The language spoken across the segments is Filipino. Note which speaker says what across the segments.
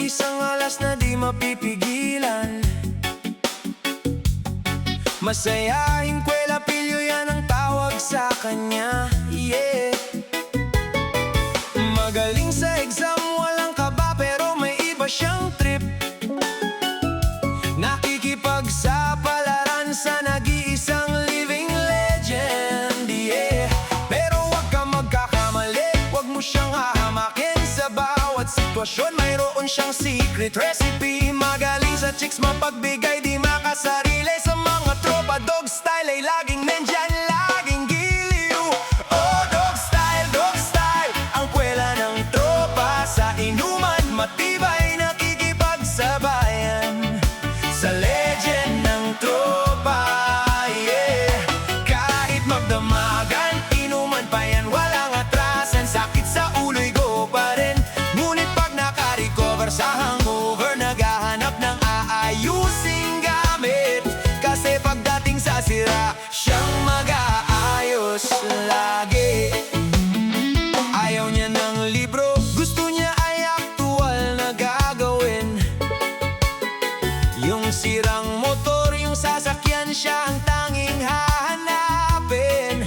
Speaker 1: isang alas na di mapipigilan. Masayahing kwela pilyo, yan ang tawag sa kanya, yeah. Magaling sa exam, walang kaba, pero may iba siyang trip. Nakikipagsapalaran sa nag-iisang living legend, yeah. Pero wag ka magkakamali, wag mo siyang hahamakin. Sa bawat sitwasyon mayroon siyang secret recipe. Magaling sa chicks, mapagbigay, di makasarili. Sa mga tropa, dog style ay laging nandyan, laging giliw. Oh, dog style, ang kwela ng tropa. Sa inuman, matibay, nakikipagsabayan. Sa legend ng tropa, yeah. Kahit magdamagan, inuman pa yan, walang atrasan. Sakit sa ulo'y go pa rin. Ngunit pag naka-recover sa hangover, naghahanap ng aayusing gamit. Kasi pagdating sa sira, siyang mag-aayos lagi. Ayaw niya ng libro, gusto niya ay aktual na gagawin. Yung sirang motor, yung sasakyan, siya ang tanging hahanapin.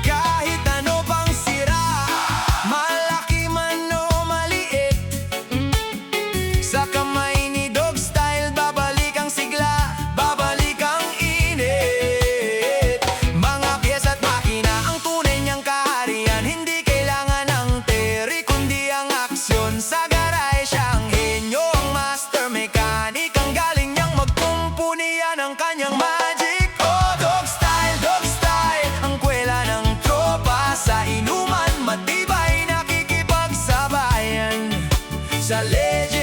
Speaker 1: Kahit ano pang sira, malaki man o maliit, sa kamay ni dog style, babalik ang sigla, babalik ang init. Mga piyesa at makina ang tunay niyang kaharian. Hindi kailangan ng teori, kundi ang aksyon. Sa garay siyang henyo, ang master mechanic. Ang galing niyang magkumpuni, yan ang kanyang magic. Oh, dog style, ang kwela ng tropa. Sa inuman, matibay, nakikipagsabayan. Sa legend